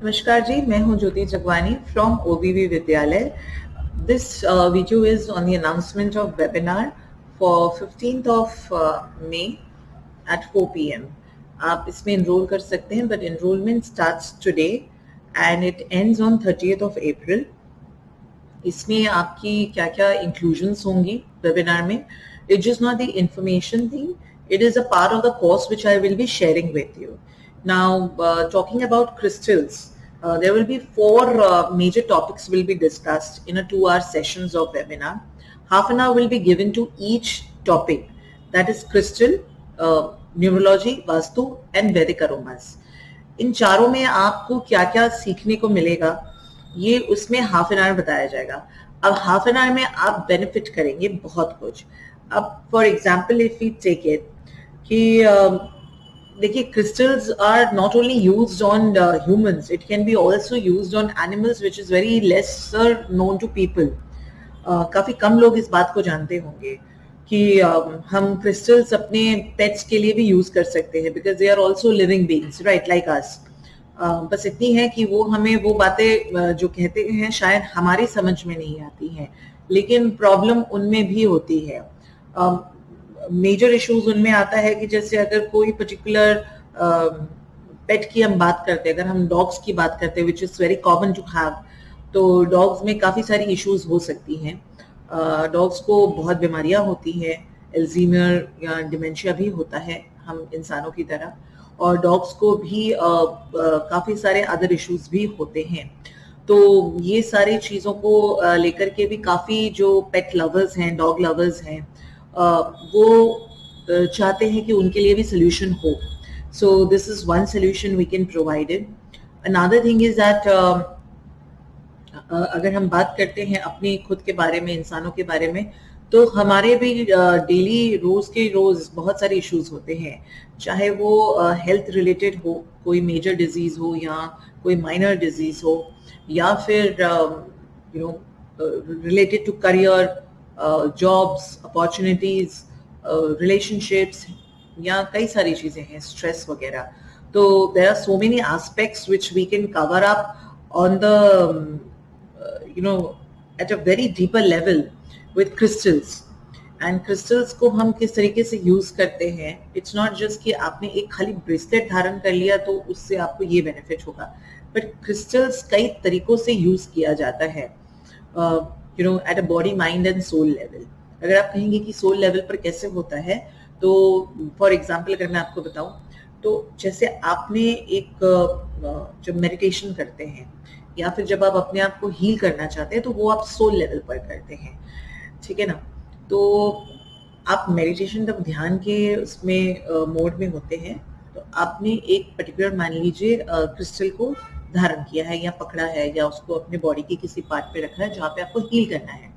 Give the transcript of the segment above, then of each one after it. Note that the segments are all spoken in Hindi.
नमस्कार जी, मैं हूं ज्योति जगवानी फ्रॉम ओबीवी विद्यालय. This video is on the announcement of webinar for 15th of May at 4 p.m. आप इसमें enroll कर सकते हैं, but enrollment starts today and it ends on 30th of April. इसमें आपकी क्या क्या inclusions होंगी webinar में. It's just not the information thing. It is a part of the course which I will be sharing with you. Now, talking about crystals, there will be four major topics will be discussed in a 2-hour sessions of webinar. Half an hour will be given to each topic, that is crystal, numerology, vastu and Vedic aromas. इन चारों में आपको क्या क्या सीखने को मिलेगा ये उसमें हाफ एन आवर बताया जाएगा. अब हाफ एन आवर में आप बेनिफिट करेंगे बहुत कुछ. अब for example if we take it कि देखिए crystals are not only used on humans, it can be also used on animals, which is very lesser known to people. काफी कम लोग इस बात को जानते होंगे कि हम crystals अपने pets के लिए भी यूज कर सकते हैं because they are also living beings, right, like us. बस इतनी है कि वो हमें वो बातें जो कहते हैं शायद हमारी समझ में नहीं आती हैं, लेकिन प्रॉब्लम उनमें भी होती है. मेजर इश्यूज उनमें आता है कि जैसे अगर कोई पर्टिकुलर पेट की हम बात करते हैं, अगर हम डॉग्स की बात करते हैं which is very common to have, तो डॉग्स में काफ़ी सारी इश्यूज हो सकती हैं. डॉग्स को बहुत बीमारियां होती हैं, एल्जीमियर या डिमेंशिया भी होता है हम इंसानों की तरह, और डॉग्स को भी काफ़ी सारे अदर इश्यूज भी होते हैं. तो ये सारी चीज़ों को लेकर के भी काफ़ी जो पेट लवर्स हैं, डॉग लवर्स हैं, वो चाहते हैं कि उनके लिए भी सोल्यूशन हो. So this is one solution we can provided. Another thing is that अगर हम बात करते हैं अपने खुद के बारे में, इंसानों के बारे में, तो हमारे भी डेली रोज के रोज बहुत सारे इश्यूज होते हैं, चाहे वो हेल्थ रिलेटेड हो, कोई मेजर डिजीज हो या कोई माइनर डिजीज हो, या फिर you know related to career, jobs, opportunities, relationships, या कई सारी चीजें हैं, स्ट्रेस वगैरह. तो there are so many aspects which we can cover up on the at a very deeper level with crystals. And crystals को हम किस तरीके से यूज करते हैं, इट्स नॉट जस्ट कि आपने एक खाली ब्रेसलेट धारण कर लिया तो उससे आपको ये बेनिफिट होगा, बट क्रिस्टल्स कई तरीकों से यूज किया जाता है at a body, mind and soul level. अगर आप कहेंगे कि सोल लेवल पर कैसे होता है, तो फॉर एग्जाम्पल अगर मैं आपको बताऊं, तो जैसे आपने एक जब मेडिटेशन करते हैं या फिर जब आप अपने आप को हील करना चाहते हैं, तो वो आप सोल लेवल पर करते हैं, ठीक है ना. तो आप मेडिटेशन जब ध्यान के उसमें मोड में होते हैं, तो आपने एक पर्टिकुलर, मान लीजिए क्रिस्टल को धारण किया है या पकड़ा है या उसको अपने बॉडी के किसी पार्ट पे रखा है जहाँ पे आपको हील करना है.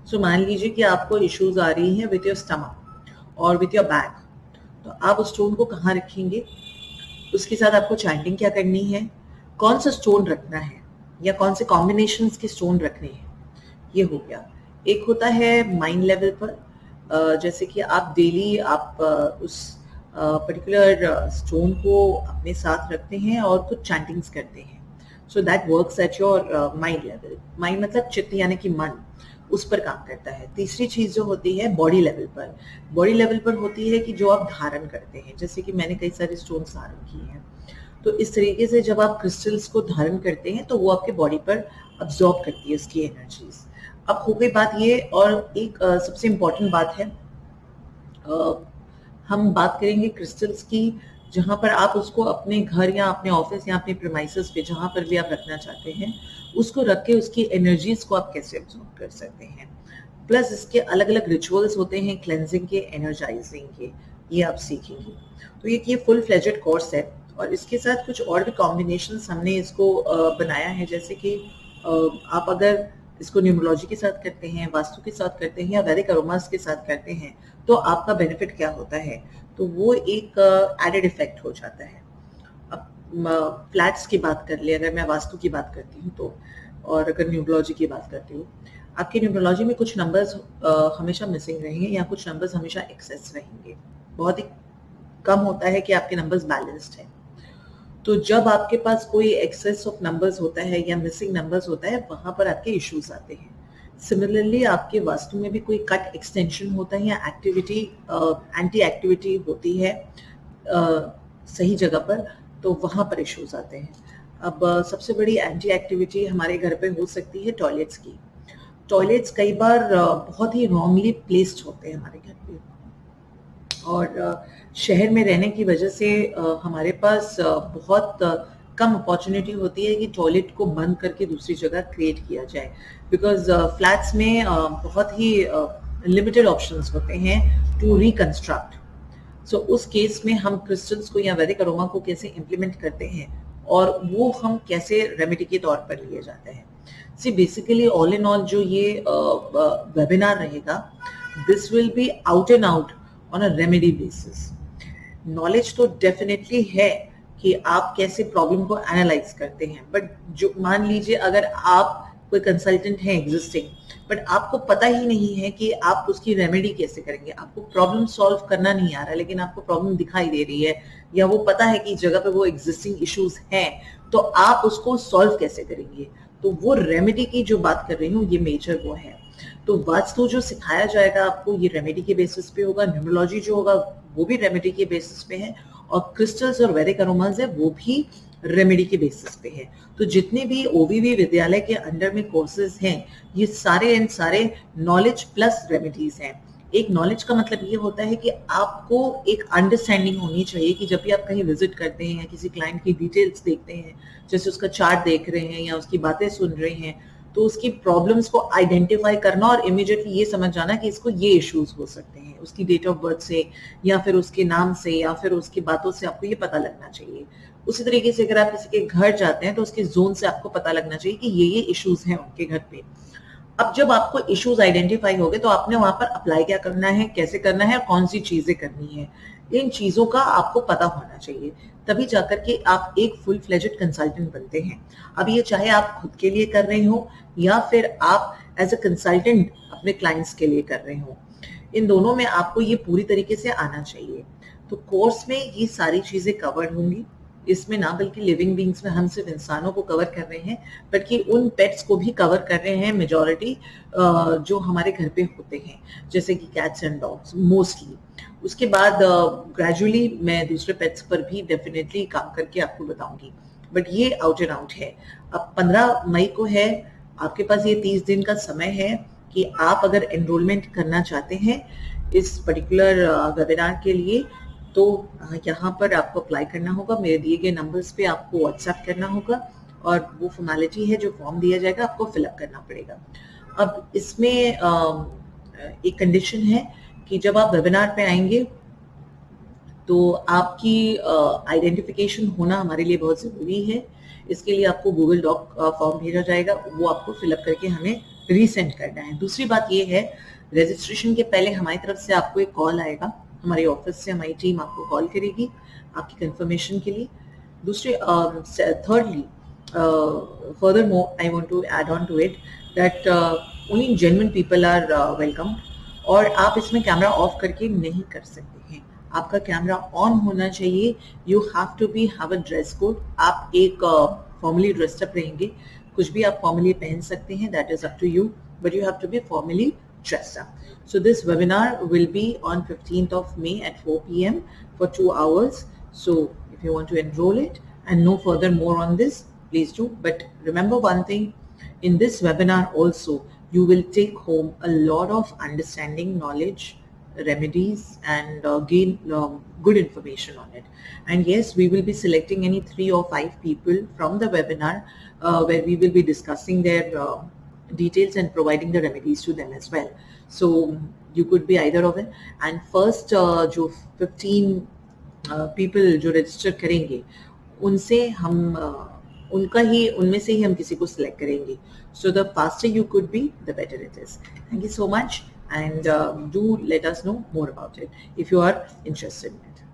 सो मान लीजिए कि आपको इश्यूज आ रही हैं विथ योर स्टमक और विथ योर बैक, तो आप उस स्टोन को कहाँ रखेंगे, उसके साथ आपको चैंटिंग क्या करनी है, कौन सा स्टोन रखना है या कौन से कॉम्बिनेशंस के स्टोन रखने हैं, ये हो गया. एक होता है माइंड लेवल पर, जैसे कि आप डेली आप उस पर्टिकुलर स्टोन को अपने साथ रखते हैं और कुछ चैंटिंग्स करते हैं. So that works at your mind level. Mind मतलब चित्त यानी कि मन, उस पर काम करता है. तीसरी चीज जो होती है बॉडी लेवल पर. बॉडी लेवल पर होती है कि जो आप धारण करते हैं, जैसे कि मैंने कई सारे स्टोन्स धारण किए हैं, तो इस तरीके से जब आप क्रिस्टल्स को धारण करते हैं तो वो आपके बॉडी पर अब्सॉर्ब करती है उसकी एनर्जीज. अब हो गई बात ये, और एक सबसे इम्पोर्टेंट बात है, हम बात करेंगे क्रिस्टल्स की, जहाँ पर आप उसको अपने घर या अपने ऑफिस या अपने प्रीमाइसेस पे जहाँ पर भी आप रखना चाहते हैं, उसको रख के उसकी एनर्जीज को आप कैसे अब्सॉर्ब कर सकते हैं. प्लस इसके अलग अलग रिचुअल्स होते हैं क्लेंजिंग के, एनर्जाइजिंग के, ये आप सीखेंगे. तो ये फुल फ्लेजेड कोर्स है, और इसके साथ कुछ और भी कॉम्बिनेशंस हमने इसको बनाया है, जैसे कि आप अगर इसको न्यूमरोलॉजी के साथ करते हैं, वास्तु के साथ करते हैं या वैदिक अरोमास के साथ करते हैं, तो आपका बेनिफिट क्या होता है, तो वो एक एडेड इफेक्ट हो जाता है. अब फ्लैट्स की बात कर ले, अगर मैं वास्तु की बात करती हूँ तो, और अगर न्यूमरोलॉजी की बात करती हूँ, आपकी न्यूमरोलॉजी में कुछ नंबर्स हमेशा मिसिंग रहेंगे या कुछ नंबर्स हमेशा एक्सेस रहेंगे. बहुत ही कम होता है कि आपके नंबर्स बैलेंस्ड हैं. तो जब आपके पास कोई एक्सेस ऑफ नंबर्स होता है या मिसिंग नंबर्स होता है, वहां पर आपके इश्यूज आते हैं। सिमिलरली आपके वास्तु में भी कोई कट एक्सटेंशन होता है या एक्टिविटी एंटी एक्टिविटी होती है सही जगह पर, तो वहां पर इश्यूज आते हैं। अब सबसे बड़ी एंटी एक्टिविटी हमारे घर पे हो सकती है टॉयलेट्स की। टॉयलेट्स कई बार बहुत ही रॉन्गली प्लेस्ड होते हैं हमारे घर पे, और शहर में रहने की वजह से हमारे पास बहुत कम अपॉर्चुनिटी होती है कि टॉयलेट को बंद करके दूसरी जगह क्रिएट किया जाए, बिकॉज फ्लैट्स में बहुत ही लिमिटेड ऑप्शंस होते हैं टू रिकंस्ट्रक्ट। सो उस केस में हम क्रिस्टल्स को या वैदिक अरोमा को कैसे इम्प्लीमेंट करते हैं और वो हम कैसे रेमेडी के तौर पर लिए जाते हैं। See basically all in all जो ये वेबिनार रहेगा, this will be out and out on a remedy basis. Knowledge तो डेफिनेटली है कि आप कैसे प्रॉब्लम को एनालाइज करते हैं, बट जो मान लीजिए अगर आप कोई कंसल्टेंट है एग्जिस्टिंग, बट आपको पता ही नहीं है कि आप उसकी रेमेडी कैसे करेंगे, आपको प्रॉब्लम सॉल्व करना नहीं आ रहा, लेकिन आपको प्रॉब्लम दिखाई दे रही है या वो पता है कि जगह पे वो एग्जिस्टिंग इश्यूज हैं, तो आप उसको सॉल्व कैसे करेंगे। तो वो रेमेडी की जो बात कर रही हूँ, ये मेजर वो है। तो वास्तु जो सिखाया जाएगा आपको, ये रेमेडी के बेसिस पे होगा। न्यूमरोलॉजी जो होगा वो भी रेमेडी के बेसिस पे है, और क्रिस्टल्स और वैदिक अरोमास है वो भी रेमेडी के बेसिस पे है। तो जितने भी ओवीवी विद्यालय के अंडर में कोर्सेज हैं, ये सारे एंड सारे नॉलेज प्लस रेमेडीज हैं। एक नॉलेज का मतलब ये होता है कि आपको एक अंडरस्टैंडिंग होनी चाहिए कि जब भी आप कहीं विजिट करते हैं या किसी क्लाइंट की डिटेल्स देखते हैं, जैसे उसका चार्ट देख रहे हैं या उसकी बातें सुन रहे हैं, तो उसकी प्रॉब्लम्स को आइडेंटिफाई करना और इमीडिएटली ये समझ जाना कि इसको ये इश्यूज हो सकते हैं। उसकी डेट ऑफ बर्थ से या फिर उसके नाम से या फिर उसकी बातों से आपको ये पता लगना चाहिए। उसी तरीके से अगर आप किसी के घर जाते हैं तो उसके जोन से आपको पता लगना चाहिए कि ये इश्यूज हैं उनके घर पे। अब जब आपको इश्यूज आइडेंटिफाई हो गए तो आपने वहां पर अप्लाई क्या करना है, कैसे करना है, कौन सी चीजें करनी है, इन चीजों का आपको पता होना चाहिए, तभी जाकर के आप एक फुल फ्लेजेड कंसल्टेंट बनते हैं। अब ये चाहे आप खुद के लिए कर रहे हो या फिर आप एज अ कंसल्टेंट अपने क्लाइंट्स के लिए कर रहे हो, इन दोनों में आपको ये पूरी तरीके से आना चाहिए। तो कोर्स में ये सारी चीजें कवर्ड होंगी। इसमें ना बल्कि लिविंग बींग्स में हम सिर्फ इंसानों को कवर कर रहे हैं, बल्कि उन पेट्स को भी कवर कर रहे हैं मेजॉरिटी जो हमारे घर पे होते हैं, जैसे कि कैट्स एंड डॉग्स मोस्टली। उसके बाद ग्रेजुअली मैं दूसरे पेट्स पर भी डेफिनेटली काम करके आपको बताऊंगी, बट ये आउट एंड आउट है। अब 15 मई को है, आपके पास ये 30 दिन का समय है कि आप अगर एनरोलमेंट करना चाहते हैं इस पर्टिकुलर वेबिनार के लिए, तो यहाँ पर आपको अप्लाई करना होगा। मेरे दिए गए नंबर्स पे आपको व्हाट्सएप करना होगा और वो फॉर्मेलिटी है, जो फॉर्म दिया जाएगा आपको फिलअप करना पड़ेगा। अब इसमें एक कंडीशन है कि जब आप वेबिनार पे आएंगे तो आपकी आइडेंटिफिकेशन होना हमारे लिए बहुत ज़रूरी है। इसके लिए आपको गूगल डॉक फॉर्म भेजा जाएगा, वो आपको फिलअप करके हमें रीसेंड करना है। दूसरी बात ये है, रजिस्ट्रेशन के पहले हमारी तरफ से आपको एक कॉल आएगा, हमारे ऑफिस से हमारी टीम आपको कॉल करेगी आपकी कंफर्मेशन के लिए। दूसरे thirdly, furthermore, I want to add on to it that only genuine people are welcome, और आप इसमें कैमरा ऑफ करके नहीं कर सकते हैं, आपका कैमरा ऑन होना चाहिए। You have to be have a dress code, आप एक फॉर्मली ड्रेस्ड अप रहेंगे, कुछ भी आप फॉर्मली पहन सकते हैं, that is up to you, but you have to be formally dressed up. So this webinar will be on 15th of May at 4 p.m. for 2 hours. So if you want to enroll it and know further more on this, please do. But remember one thing, in this webinar also, you will take home a lot of understanding, knowledge, remedies, and gain good information on it. And yes, we will be selecting any 3 or 5 people from the webinar where we will be discussing their details and providing the remedies to them as well. So you could be either of it. And first जो 15 people जो register करेंगे, उनसे हम उनमें से ही हम किसी को select करेंगे. So the faster you could be, the better it is. Thank you so much, and do let us know more about it if you are interested in it.